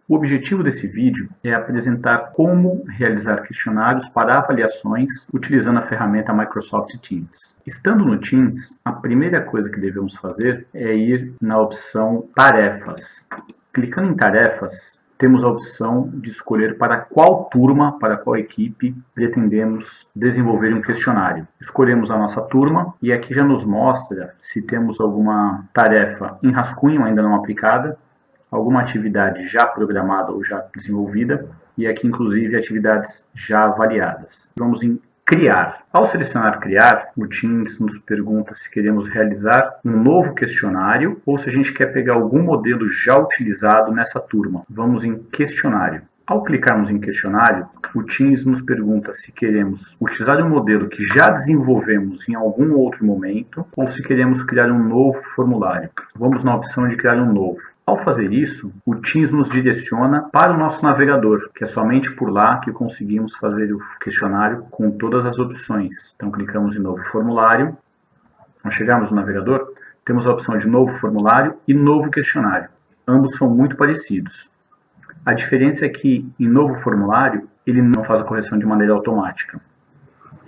O objetivo desse vídeo é apresentar como realizar questionários para avaliações utilizando a ferramenta Microsoft Teams. Estando no Teams, a primeira coisa que devemos fazer é ir na opção Tarefas. Clicando em Tarefas, temos a opção de escolher para qual turma, para qual equipe pretendemos desenvolver um questionário. Escolhemos a nossa turma e aqui já nos mostra se temos alguma tarefa em rascunho ainda não aplicada, alguma atividade já programada ou já desenvolvida e aqui inclusive atividades já avaliadas. Vamos em Criar. Ao selecionar Criar, o Teams nos pergunta se queremos realizar um novo questionário ou se a gente quer pegar algum modelo já utilizado nessa turma. Vamos em Questionário. Ao clicarmos em Questionário, o Teams nos pergunta se queremos utilizar um modelo que já desenvolvemos em algum outro momento ou se queremos criar um novo formulário. Vamos na opção de criar um novo. Ao fazer isso, o Teams nos direciona para o nosso navegador, que é somente por lá que conseguimos fazer o questionário com todas as opções. Então clicamos em Novo Formulário. Ao chegarmos no navegador, temos a opção de Novo Formulário e Novo Questionário. Ambos são muito parecidos. A diferença é que, em Novo Formulário, ele não faz a correção de maneira automática.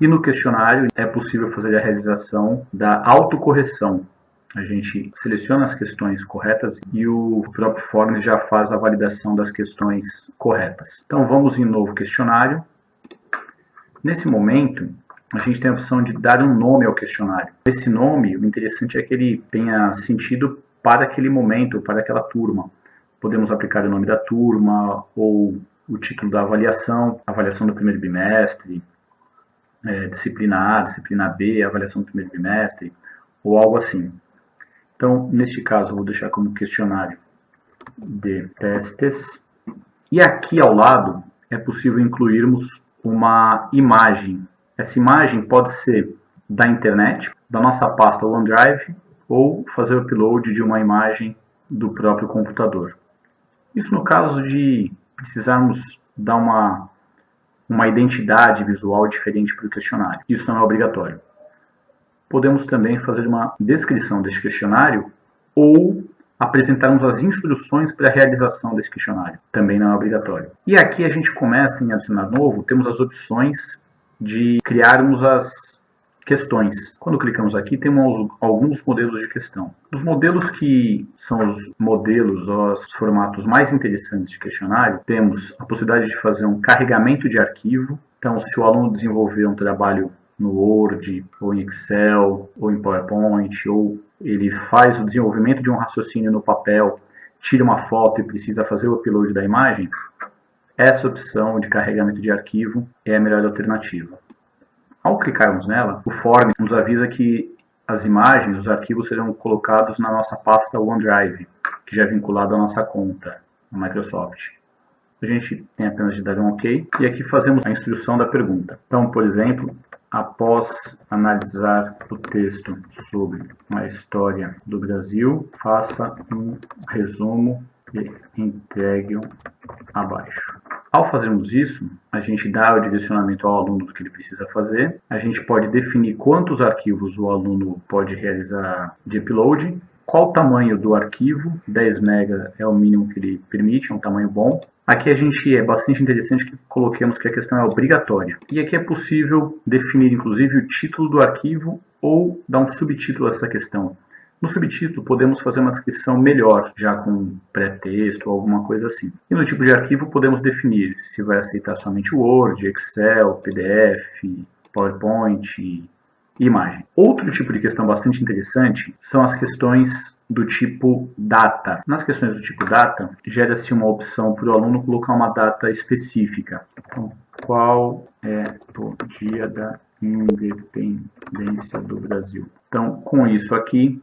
E no questionário é possível fazer a realização da autocorreção. A gente seleciona as questões corretas e o próprio Forms já faz a validação das questões corretas. Então vamos em Novo Questionário. Nesse momento, a gente tem a opção de dar um nome ao questionário. Esse nome, o interessante é que ele tenha sentido para aquele momento, para aquela turma. Podemos aplicar o nome da turma ou o título da avaliação do primeiro bimestre, disciplina A, disciplina B, avaliação do primeiro bimestre, ou algo assim. Então, neste caso, eu vou deixar como questionário de testes. E aqui ao lado é possível incluirmos uma imagem. Essa imagem pode ser da internet, da nossa pasta OneDrive, ou fazer o upload de uma imagem do próprio computador. Isso no caso de precisarmos dar uma identidade visual diferente para o questionário. Isso não é obrigatório. Podemos também fazer uma descrição deste questionário ou apresentarmos as instruções para a realização desse questionário. Também não é obrigatório. E aqui a gente começa em adicionar novo, temos as opções de criarmos as questões. Quando clicamos aqui, temos alguns modelos de questão. Os modelos que são os modelos, os formatos mais interessantes de questionário, temos a possibilidade de fazer um carregamento de arquivo. Então, se o aluno desenvolver um trabalho no Word, ou em Excel, ou em PowerPoint, ou ele faz o desenvolvimento de um raciocínio no papel, tira uma foto e precisa fazer o upload da imagem, essa opção de carregamento de arquivo é a melhor alternativa. Ao clicarmos nela, o Form nos avisa que as imagens, os arquivos serão colocados na nossa pasta OneDrive, que já é vinculada à nossa conta na Microsoft. A gente tem apenas de dar um OK e aqui fazemos a instrução da pergunta. Então, por exemplo, após analisar o texto sobre a história do Brasil, faça um resumo e entregue-o abaixo. Ao fazermos isso, a gente dá o direcionamento ao aluno do que ele precisa fazer. A gente pode definir quantos arquivos o aluno pode realizar de upload, qual o tamanho do arquivo, 10 MB é o mínimo que ele permite, é um tamanho bom. Aqui é bastante interessante que coloquemos que a questão é obrigatória. E aqui é possível definir inclusive o título do arquivo ou dar um subtítulo a essa questão. No subtítulo, podemos fazer uma descrição melhor, já com pré-texto ou alguma coisa assim. E no tipo de arquivo, podemos definir se vai aceitar somente Word, Excel, PDF, PowerPoint e imagem. Outro tipo de questão bastante interessante são as questões do tipo data. Nas questões do tipo data, gera-se uma opção para o aluno colocar uma data específica. Então, qual é o dia da independência do Brasil? Então, com isso aqui,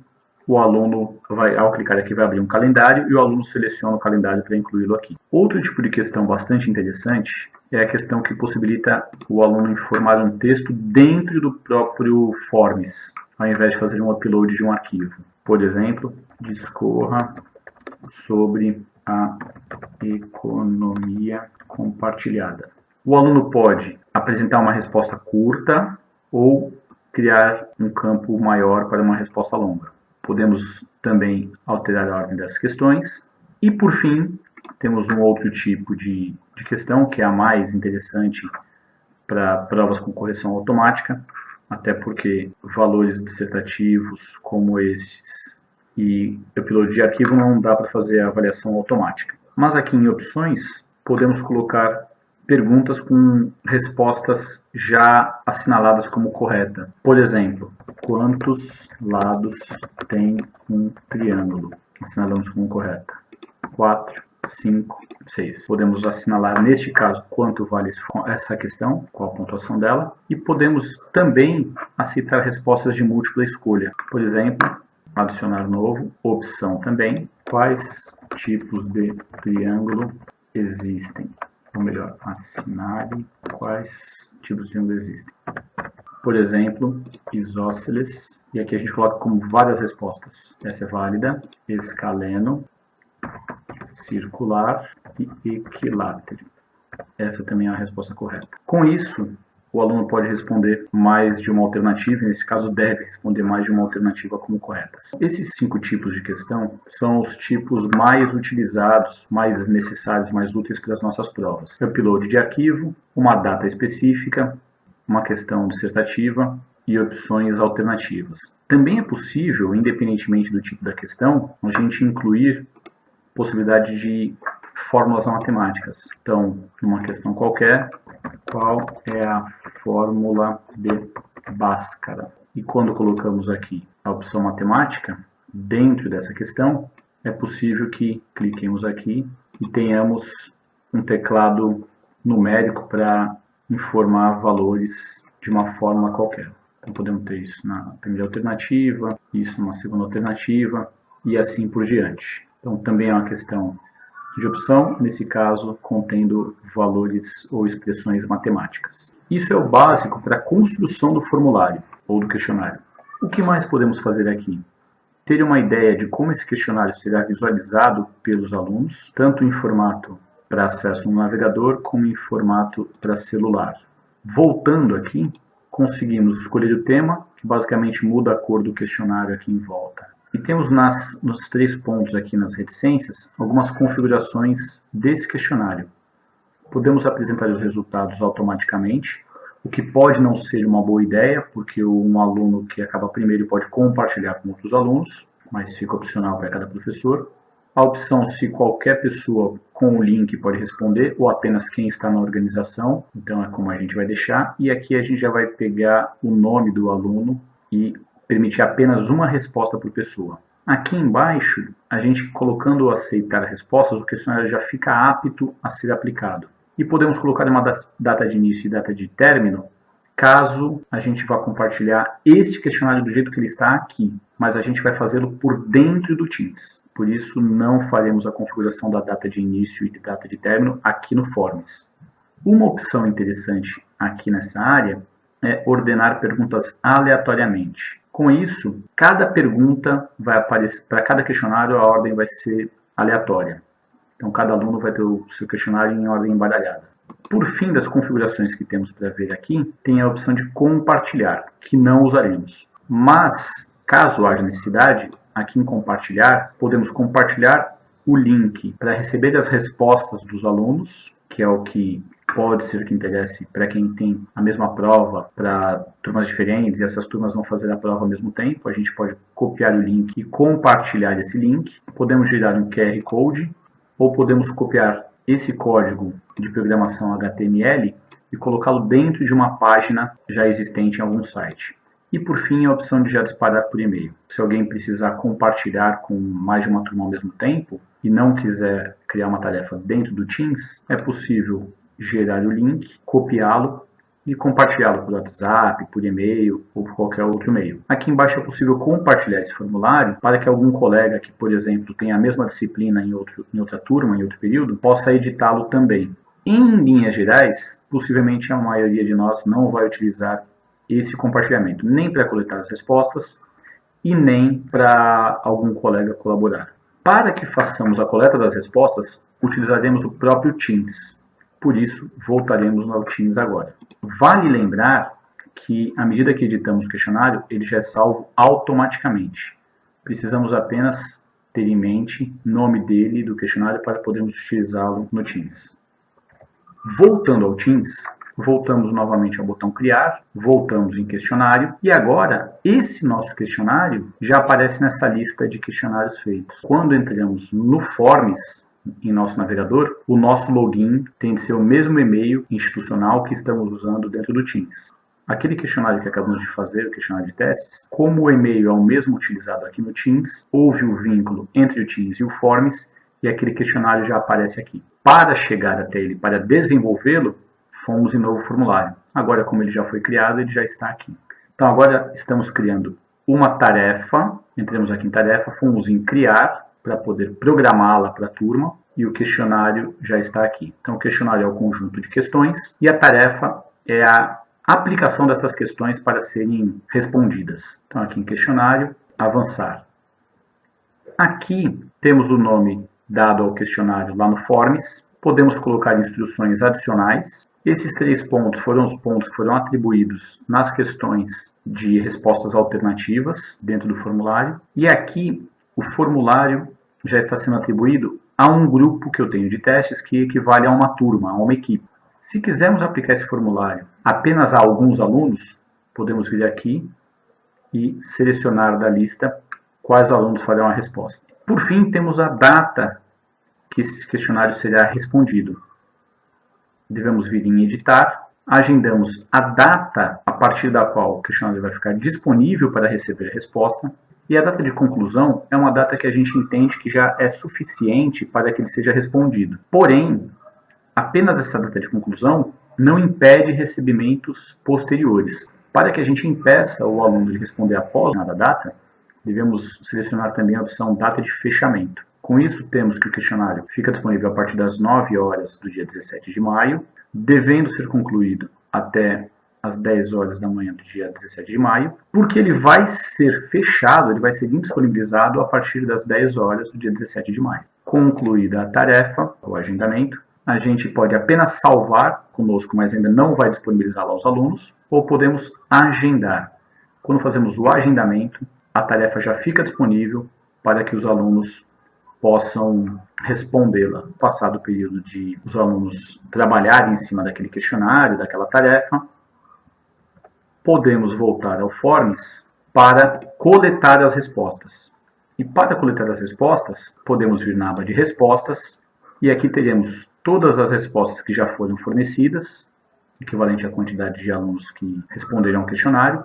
o aluno ao clicar aqui, vai abrir um calendário e o aluno seleciona o calendário para incluí-lo aqui. Outro tipo de questão bastante interessante é a questão que possibilita o aluno informar um texto dentro do próprio Forms, ao invés de fazer um upload de um arquivo. Por exemplo, discorra sobre a economia compartilhada. O aluno pode apresentar uma resposta curta ou criar um campo maior para uma resposta longa. Podemos também alterar a ordem das questões. E, por fim, Temos um outro tipo de questão, que é a mais interessante para provas com correção automática, até porque valores dissertativos como esses e upload de arquivo não dá para fazer a avaliação automática. Mas aqui em opções, podemos colocar perguntas com respostas já assinaladas como correta. Por exemplo, quantos lados tem um triângulo? Assinalamos como correta. 4, 5, 6. Podemos assinalar, neste caso, quanto vale essa questão, qual a pontuação dela. E podemos também aceitar respostas de múltipla escolha. Por exemplo, adicionar novo, opção também. Quais tipos de triângulo existem? Ou melhor, assinale quais tipos de triângulo existem. Por exemplo, isósceles. E aqui a gente coloca como várias respostas. Essa é válida. Escaleno, circular e equilátero. Essa também é a resposta correta. Com isso, o aluno pode responder mais de uma alternativa, e nesse caso deve responder mais de uma alternativa como corretas. Esses 5 tipos de questão são os tipos mais utilizados, mais necessários, mais úteis para as nossas provas. Upload de arquivo, uma data específica, uma questão dissertativa e opções alternativas. Também é possível, independentemente do tipo da questão, a gente incluir possibilidade de fórmulas matemáticas. Então, numa questão qualquer, qual é a fórmula de Bhaskara? E quando colocamos aqui a opção matemática, dentro dessa questão, é possível que cliquemos aqui e tenhamos um teclado numérico para informar valores de uma forma qualquer. Então, podemos ter isso na primeira alternativa, isso numa segunda alternativa e assim por diante. Então, também é uma questão de opção, nesse caso, contendo valores ou expressões matemáticas. Isso é o básico para a construção do formulário ou do questionário. O que mais podemos fazer aqui? Ter uma ideia de como esse questionário será visualizado pelos alunos, tanto em formato para acesso no navegador, como em formato para celular. Voltando aqui, conseguimos escolher o tema, que basicamente muda a cor do questionário aqui em volta. E temos nos 3 pontos aqui nas reticências, algumas configurações desse questionário. Podemos apresentar os resultados automaticamente, o que pode não ser uma boa ideia, porque um aluno que acaba primeiro pode compartilhar com outros alunos, mas fica opcional para cada professor. A opção se qualquer pessoa com o link pode responder, ou apenas quem está na organização, então é como a gente vai deixar. E aqui a gente já vai pegar o nome do aluno e permitir apenas uma resposta por pessoa. Aqui embaixo, a gente colocando aceitar respostas, o questionário já fica apto a ser aplicado. E podemos colocar uma data de início e data de término, caso a gente vá compartilhar este questionário do jeito que ele está aqui, mas a gente vai fazê-lo por dentro do Teams. Por isso, não faremos a configuração da data de início e de data de término aqui no Forms. Uma opção interessante aqui nessa área é ordenar perguntas aleatoriamente. Com isso, cada pergunta vai aparecer, para cada questionário a ordem vai ser aleatória. Então cada aluno vai ter o seu questionário em ordem embaralhada. Por fim das configurações que temos para ver aqui, tem a opção de compartilhar, que não usaremos. Mas, caso haja necessidade, aqui em compartilhar, podemos compartilhar o link para receber as respostas dos alunos, que é o que pode ser que interesse para quem tem a mesma prova para turmas diferentes e essas turmas vão fazer a prova ao mesmo tempo. A gente pode copiar o link e compartilhar esse link. Podemos gerar um QR Code ou podemos copiar esse código de programação HTML e colocá-lo dentro de uma página já existente em algum site. E por fim, a opção de já disparar por e-mail. Se alguém precisar compartilhar com mais de uma turma ao mesmo tempo e não quiser criar uma tarefa dentro do Teams, é possível gerar o link, copiá-lo e compartilhá-lo por WhatsApp, por e-mail ou por qualquer outro meio. Aqui embaixo é possível compartilhar esse formulário para que algum colega que, por exemplo, tenha a mesma disciplina em outra turma, em outro período, possa editá-lo também. Em linhas gerais, possivelmente a maioria de nós não vai utilizar esse compartilhamento, nem para coletar as respostas e nem para algum colega colaborar. Para que façamos a coleta das respostas, utilizaremos o próprio Teams. Por isso, voltaremos ao Teams agora. Vale lembrar que, à medida que editamos o questionário, ele já é salvo automaticamente. Precisamos apenas ter em mente o nome dele do questionário para podermos utilizá-lo no Teams. Voltando ao Teams, voltamos novamente ao botão criar, voltamos em questionário e agora esse nosso questionário já aparece nessa lista de questionários feitos. Quando entramos no Forms, em nosso navegador, o nosso login tem de ser o mesmo e-mail institucional que estamos usando dentro do Teams. Aquele questionário que acabamos de fazer, o questionário de testes, como o e-mail é o mesmo utilizado aqui no Teams, houve o vínculo entre o Teams e o Forms e aquele questionário já aparece aqui. Para chegar até ele, para desenvolvê-lo, fomos em novo formulário. Agora, como ele já foi criado, ele já está aqui. Então, agora estamos criando uma tarefa, entramos aqui em tarefa, fomos em criar, para poder programá-la para a turma, e o questionário já está aqui. Então, o questionário é o conjunto de questões, e a tarefa é a aplicação dessas questões para serem respondidas. Então, aqui em questionário, avançar. Aqui temos o nome dado ao questionário lá no Forms, podemos colocar instruções adicionais. Esses 3 pontos foram os pontos que foram atribuídos nas questões de respostas alternativas dentro do formulário. E aqui o formulário já está sendo atribuído a um grupo que eu tenho de testes que equivale a uma turma, a uma equipe. Se quisermos aplicar esse formulário apenas a alguns alunos, podemos vir aqui e selecionar da lista quais alunos farão a resposta. Por fim, temos a data que esse questionário será respondido. Devemos vir em editar, agendamos a data a partir da qual o questionário vai ficar disponível para receber a resposta, e a data de conclusão é uma data que a gente entende que já é suficiente para que ele seja respondido. Porém, apenas essa data de conclusão não impede recebimentos posteriores. Para que a gente impeça o aluno de responder após a data, devemos selecionar também a opção data de fechamento. Com isso, temos que o questionário fica disponível a partir das 9 horas do dia 17 de maio, devendo ser concluído até às 10 horas da manhã do dia 17 de maio, porque ele vai ser fechado, ele vai ser indisponibilizado a partir das 10 horas do dia 17 de maio. Concluída a tarefa, o agendamento, a gente pode apenas salvar conosco, mas ainda não vai disponibilizá-lo aos alunos, ou podemos agendar. Quando fazemos o agendamento, a tarefa já fica disponível para que os alunos possam respondê-la. Passado o período de os alunos trabalharem em cima daquele questionário, daquela tarefa, podemos voltar ao Forms para coletar as respostas. E para coletar as respostas, podemos vir na aba de respostas, e aqui teremos todas as respostas que já foram fornecidas, equivalente à quantidade de alunos que responderam ao questionário,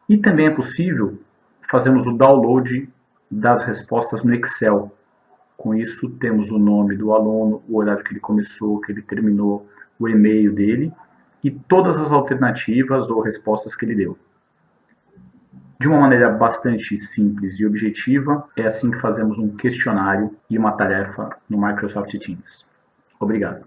e também é possível fazermos o download das respostas no Excel. Com isso, temos o nome do aluno, o horário que ele começou, que ele terminou, o e-mail dele e todas as alternativas ou respostas que ele deu. De uma maneira bastante simples e objetiva, é assim que fazemos um questionário e uma tarefa no Microsoft Teams. Obrigado.